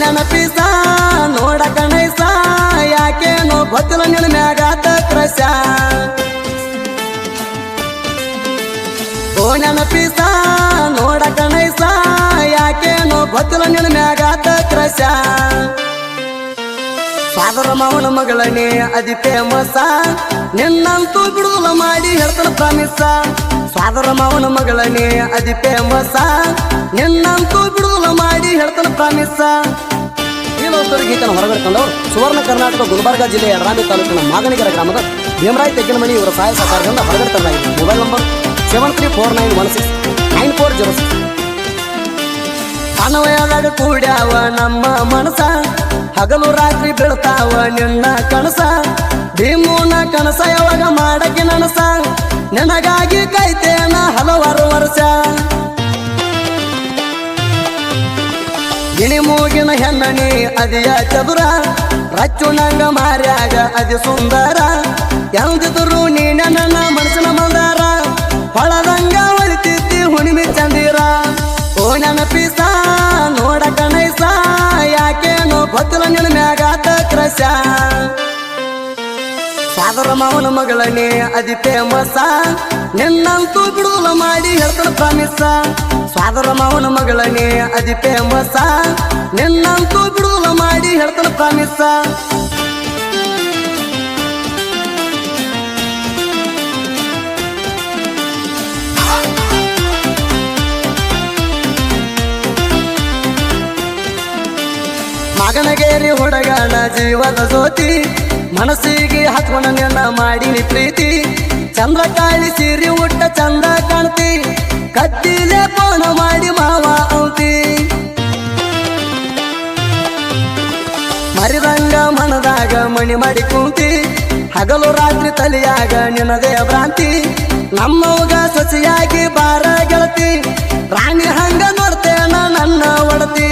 ನೆನಪಿಸ ನೋಡ ಕಣೈಸ ಯಾಕೇನೋ ಗೊತ್ತಿಲ್ಲ ನಿನ್ನ ಮ್ಯಾಗಾತ ಕ್ರಶ ಓ ನೆನಪಿಸ ನೋಡ ಕಣೈಸ ಯಾಕೇನೋ ಗೊತ್ತಿಲ್ಲ ನಿನ್ನ ಮ್ಯಾಗಾತ ಕ್ರಶ ಸಾದರ ಮಾವನ ಮಗಳನೇ ಅದಿ ಫೇಮಸ ನಿನ್ನಂತೂ ಬಿಡುವುಲ್ಲ ಮಾಡಿ ಹೇಳ್ತಾನ ಪ್ರಾಮಿಸ ಸಾದರ ಮಾವನ ಮಗಳನೇ ಅದಿ ಫೇಮಸ ನಿನ್ನಂತೂ ಬಿಡುವುಲ್ಲ ಮಾಡಿ ಹೇಳ್ತಾನ ಪ್ರಾಮಿಸ ಈ ಗೀತನ ಹೊರಗಡ್ಕೊಂಡವ್ರು ಸುವರ್ಣ ಕರ್ನಾಟಕ ಗುಲ್ಬರ್ಗಾ ಜಿಲ್ಲೆಯ ಯಡರಾಮಿ ತಾಲೂಕಿನ ಮಾಗಣಿಗೆರೆ ಗ್ರಾಮದ ಭೀಮರಾಯ್ ತೆಗ್ಗಿನಮನಿ ಇವರ ಸಹಾಯ ಸಹಕಾರದಿಂದ ಹೊರಗಡ್ತಲಾಗಿದೆ ಮೊಬೈಲ್ ನಂಬರ್ 7349169406 ಅನ್ವಯದಾಗ ಕೂಡ್ಯಾವ ನಮ್ಮ ಮನಸ ಹಗಲು ರಾತ್ರಿ ಬೀಳ್ತಾವ ನಿನ್ನ ಕನಸ ಭೀಮೂನ ಕನಸ ಯಾವಾಗ ಮಾಡಕ್ಕೆ ನನಸ ನಿನಗಾಗಿ ಕಾಯ್ತೇನ ಹಲವಾರು ವರ್ಷ ಗಿಣಿ ಮೂಗಿನ ಹೆಣ್ಣನಿ ಅದಿಯ ಚದುರ ರಚ್ಚು ನಂಗ ಮಾರ್ಯಾಗ ಅದಿ ಸುಂದರ ಎಂದಿದ್ರು ನೀನ ನನ್ನ ಮನಸ್ಸಿನ ಮಂದಾರ ಹೊಳದಂಗ ಹೊಳಿತಿದ್ದಿ ಹುಣಿಮಿ ಚಂದಿರ ಓ ನೆನಪಿಸ ನೋಡ ಕಣೈಸ ಯಾಕೇನೋ ಗೊತ್ತಿಲ್ಲ ನಿನ್ನ ಮ್ಯಾಗಾತ ಕ್ರಶ ಸಾದರ ಮಾವನ ಮಗಳನೇ ಅದಿ ಫೇಮಸ ನಿನ್ನಂತೂ ಬಿಡುವುಲ್ಲ ಮಾಡಿ ಹೇಳ್ತಾನ ಪ್ರಾಮಿಸ ಸಾದರ ಮಾವನ ಮಗಳನೇ ಅದಿ ಫೇಮಸ ನಿನ್ನಂತೂ ಬಿಡುವುಲ್ಲ ಮಾಡಿ ಹೇಳ್ತಾನ ಪ್ರಾಮಿಸ ಮಗನಗೇರಿ ಹುಡುಗನ ಜೀವದ ಜ್ಯೋತಿ ಮನಸ್ಸಿಗೆ ಹತ್ಕೊಂಡ ನಿನ್ನ ಮಾಡಿನಿ ಪ್ರೀತಿ ಚಂದ್ರ ಕಾಳಿ ಸೀರಿ ಉಟ್ಟ ಚಂದ ಕಾಣ್ತಿ ಕತ್ತಿಲೆ ಪೋಣ ಮಾಡಿ ಮಾವ ಔತಿ ಮರಿದಂಗ ಮನದಾಗ ಮಣಿ ಮಾಡಿ ಕುಂತಿ ಹಗಲು ರಾತ್ರಿ ತಲೆಯಾಗ ನಿನ್ನದೇ ಭ್ರಾಂತಿ ನಮ್ಮವ್ಗ ಸೊಸೆಯಾಗಿ ಬಾರ ಗೆಳತಿ ರಾಣಿ ಹಂಗ ನೋಡ್ತೇನ ನನ್ನ ಒಡತಿ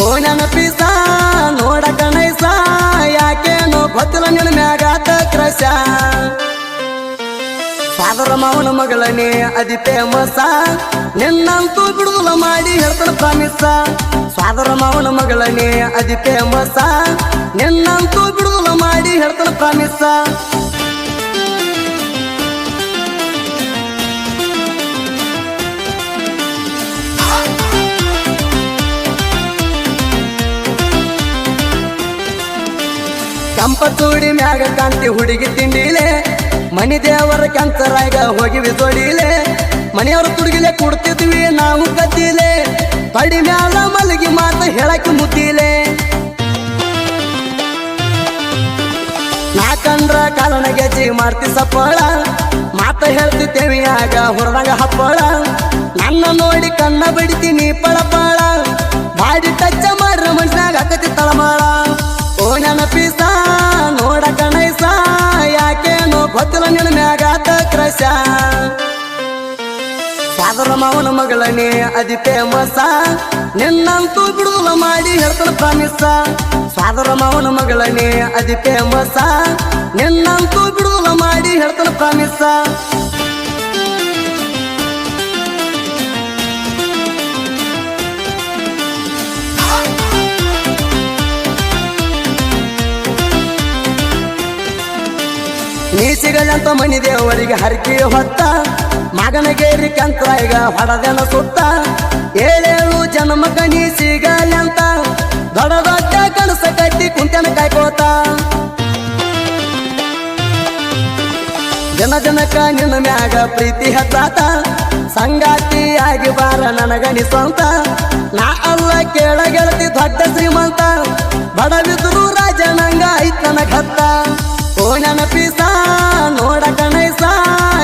ಓ ನೆನಪಿಸ ನೋಡ ಕಣೈಸ ಯಾಕೇನೋ ಗೊತ್ತಿಲ್ಲ ನಿನ್ನ ಮ್ಯಾಗಾತ ಕ್ರಶ ಸಾದರ ಮಾವನ ಮಗಳನೇ ಅದಿ ಫೇಮಸ ನಿನ್ನಂತೂ ಬಿಡುವುಲ್ಲ ಮಾಡಿ ಹೇಳ್ತಾನ ಪ್ರಾಮಿಸ ಸಾದರ ಮಾವನ ಮಗಳನೇ ಅದಿ ಫೇಮಸ ನಿನ್ನಂತೂ ಬಿಡುವುಲ್ಲ ಮಾಡಿ ಹೇಳ್ತಾನ ಪ್ರಾಮಿಸ ಕಂಪಚೂಡಿ ಮ್ಯಾಗ ಕಾಂತಿ ಹುಡುಗಿ ತಿಂಡಿಲೆ ಮನಿ ದೇವರ ಕೆಂಚರಾಗ ಹೋಗಿವಿ ಜೋಡಿಲೆ ಮನೆಯವರು ತುಡುಗಿಲೆ ಕೊಡ್ತಿದ್ವಿ ನಾವು ಗದ್ದಿಲೆ ಪಡಿ ಮ್ಯಾಲ ಮಲಗಿ ಮಾತ ಹೇಳಕ್ಕೆ ಮುದ್ದಿಲೆ ನಾ ಕಂಡ್ರ ಕಾಲನ ಗೆಜ್ಜಿ ಮಾಡ್ತಿ ಸಪ್ಪಳ ಮಾತ ಹೇಳ್ತಿದ್ದೇವಿ ಆಗ ಹೊರದಾಗ ಹಪ್ಪಳ ನನ್ನ ನೋಡಿ ಕಣ್ಣ ಬಿಡ್ತೀನಿ ಪಳಪಳ ಬಾಡಿ ಟಚ್ಚ ಮಾಡ್ರ ಮನ್ಸಿನಾಗ ಹಾಕತಿ ತಳಮಾಳ ಓ ನೆನಪಿಸ ನೋಡ ಕಣೈಸ ಯಾಕೇನೋ ಗೊತ್ತಿಲ್ಲ ನಿನ್ನ ಮ್ಯಾಗಾತ ಕ್ರಶ ಸಾದರ ಮಾವನ ಮಗಳನೇ ಅದಿ ಫೇಮಸ ನಿನ್ನಂತೂ ಬಿಡುವುಲ್ಲ ಮಾಡಿ ಹೇಳ್ತಾನ ಪ್ರಾಮಿಸ ಸಾದರ ಮಾವನ ಮಗಳನೇ ಅದಿ ಫೇಮಸ ನಿನ್ನಂತೂ ಬಿಡುವುಲ್ಲ ಮಾಡಿ ಹೇಳ್ತಾನ ಪ್ರಾಮಿಸ ನೀ ಸಿಗಲಂತ ಮನಿ ದೇವರಿಗೆ ಹರಕೆ ಹೊತ್ತ ಮಗನಗೇರಿ ಕಂತ್ರಾಯಿಗ ಹೊಡದೆನ ಸುತ್ತ ಏಳೇಳು ಜನ್ಮಕ್ಕ ನೀ ಸಿಗಲಂತ ದೊಡ್ಡ ದೊಡ್ಡ ಕನಸ ಕಟ್ಟಿ ಕುಂತನ ಕಾಯ್ಕೋತ ಜನ ಜನಕ್ಕ ನಿನ್ನ ಮ್ಯಾಗ ಪ್ರೀತಿ ಹೆಚ್ಚಾತ ಸಂಗಾತಿ ಆಗಿ ಬಾರ ನನಗನಿ ಸ್ವಂತ ನಾ ಅಲ್ಲ ಕೇಳ ಗೆಳತಿ ದೊಡ್ಡ ಶ್ರೀಮಂತ ಬಡವಿದ್ರು ರಾಜನಂಗ ಐತ್ ನನಗ ಹತ್ತ ಓ ನೆನಪಿಸ ನೋಡ ಕಣೈಸ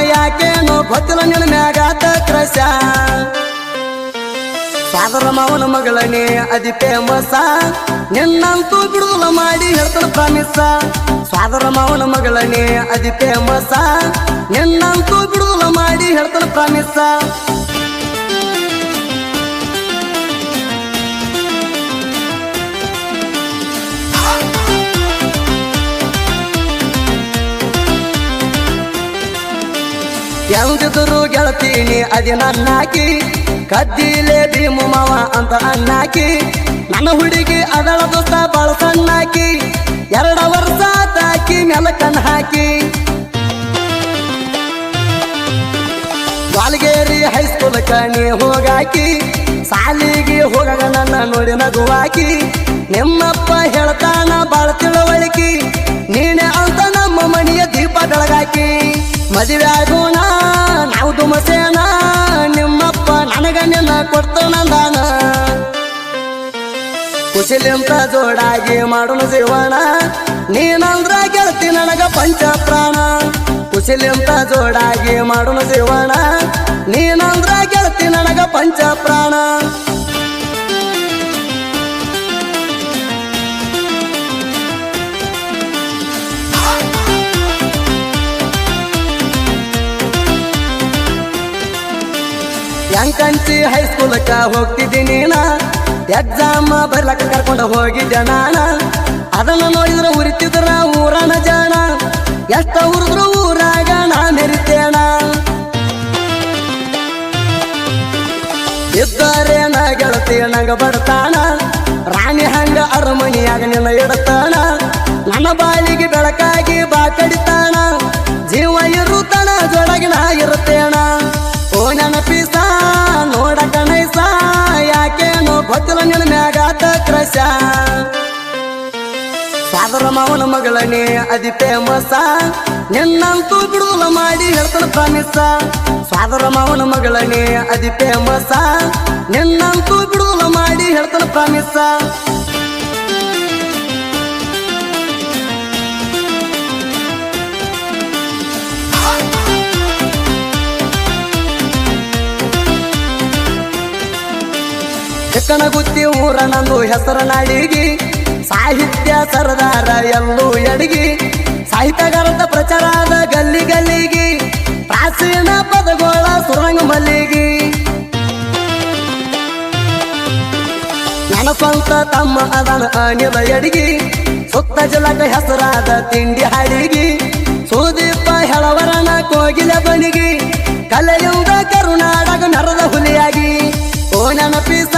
ಯಾಕೇನೋ ಗೊತ್ತಿಲ್ಲ ನಿನ್ನ ಮ್ಯಾಗಾತ ಕ್ರಶ ಸಾದರ ಮಾವನ ಮಗಳನೇ ಅದಿ ಫೇಮಸ ನಿನ್ನಂತೂ ಬಿಡುವುಲ್ಲ ಮಾಡಿ ಹೇಳ್ತಾನ ಪ್ರಾಮಿಸ ಸಾದರ ಮಾವನ ಮಗಳನೇ ಅದಿ ಫೇಮಸ ನಿನ್ನಂತೂ ಬಿಡುವುಲ್ಲ ಮಾಡಿ ಹೇಳ್ತಾನ ಪ್ರಾಮಿಸ ಎಂದಿದ್ರು ಗೆಳತೀನಿ ಅದಿ ನನ್ನಾಕಿ ಕದ್ದಿಲೆ ಭೀಮು ಮಾವ ಅಂತ ಅನ್ನಾಕಿ ನನ್ನ ಹುಡುಗಿ ಅದಳ ದೋಸ್ತ ಬಾಳ ಸಣ್ಣಾಕಿ 2 ವರ್ಷ ತಾಕಿ ನೆಲಕನ್ ಹಾಕಿ ವಾಲ್ಗೇರಿ ಹೈಸ್ಕೂಲ್ ಕಣಿ ಹೋಗಾಕಿ ಸಾಲಿಗೆ ಹೋಗಾಗ ನನ್ನ ನೋಡಿ ನಗುವಾಕಿ ನಿಮ್ಮಪ್ಪ ಹೇಳ್ತಾನ ಬಾಳ ತಿಳುವಳಿಕಿ ನೀನೆ ಅಂತ ನಮ್ಮ ಮನೆಯ ದೀಪ ಬೆಳಗಾಕಿ ಮದುವೆ ಆಗೋಣ ನಾವು ದುಮಸೇನ ನಿಮ್ಮಪ್ಪ ನನಗ ನಿನ್ನ ಕೊಡ್ತಾನಂದಾನ ಕುಶಲಿಂತ ಜೋಡಾಗಿ ಮಾಡೋಣ ಜೀವನ ನೀನಂದ್ರ ಗೆಳತಿ ನನಗ ಪಂಚ ಪ್ರಾಣ ಕುಶಲಿಂತ ಜೋಡಾಗಿ ಮಾಡೋಣ ಜೀವನ ನೀನಂದ್ರ ಗೆಳತಿ ನನಗ ಪಂಚ ಪ್ರಾಣ ಯಂಕಂಚಿ ಹೈಸ್ಕೂಲಕ್ಕ ಹೋಗ್ತಿದ್ದೀನಿ ನಾ ಎಕ್ಸಾಮ್ ಬರ್ಲಕ್ಕ ಕರ್ಕೊಂಡು ಹೋಗಿದ್ದೆ ನಾನ ಅದನ್ನ ನೋಡಿದ್ರ ಉರಿತಿದ್ರ ಊರನ ಜನ ಎಷ್ಟ ಉರಿದ್ರು ಊರಾಗ ನಾ ಮೆರಿತೇಣ ಇದ್ದರೇನ ಗೆಳತಿ ನಂಗ ಬಡತಾನ ರಾಣಿ ಹಂಗ ಅರಮನಿಯಾಗ ನಿನ್ನ ಇಡತಾನ ನನ್ನ ಬಾಳಿಗೆ ಬೆಳಕಾಗಿ ಬಾ ಕಡಿತಾನ ಜೀವ ಇರುತ್ತಾನ ಜೋಡಾಗಿ ನಾ ಇರುತ್ತೇಣ ಓ ನೆನಪಿಸ ನೋಡಕ ನೈಸ ಯಾಕೇನೋ ಗೊತ್ತಿಲ್ಲ ನಿನ್ನ ಮ್ಯಾಗಾತ ಕ್ರಶ ಸಾದರ ಮಾವನ ಮಗಳನೇ ಅದಿ ಫೇಮಸ ನಿನ್ನಂತೂ ಬಿಡುವುಲ್ಲ ಮಾಡಿ ಹೇಳ್ತಾನ ಪ್ರಾಮಿಸ ಸಾದರ ಮಾವನ ಮಗಳನೇ ಅದಿ ಫೇಮಸ ನಿನ್ನಂತೂ ಬಿಡುವುಲ್ಲ ಮಾಡಿ ಹೇಳ್ತಾನ ಪ್ರಾಮಿಸ ಚಿಕ್ಕನಗುತ್ತಿ ಊರ ನಂದು ಹೆಸರ ನಾಡಿಗಿ ಸಾಹಿತ್ಯ ಸರದಾರ ಎಲ್ಲೂ ಎಡಗಿ ಸಾಹಿತ್ಯಗಾರದ ಪ್ರಚಾರದ ಗಲ್ಲಿ ಗಲ್ಲಿಗಿ ಪ್ರಾಚೀನ ಪದಗೋಳ ಸುರಂಗ ಮಲ್ಲಿಗಿ ನನ್ನ ಸ್ವಂತ ತಮ್ಮ ಅದನ ಅನಿಲ ಎಡಗಿ ಸುತ್ತ ಜಲಕ ಹೆಸರಾದ ತಿಂಡಿ ಹಾಡಿಗಿ ಸುದೀಪ ಹೆಳವರನ ಕೋಗಿಲ ಬನಿಗಿ ಕಲೆಯುಗ ಕರುನಾಡಗ ನರದ ಹುಲಿಯಾಗಿ ಓ ನೆನಪಿಸ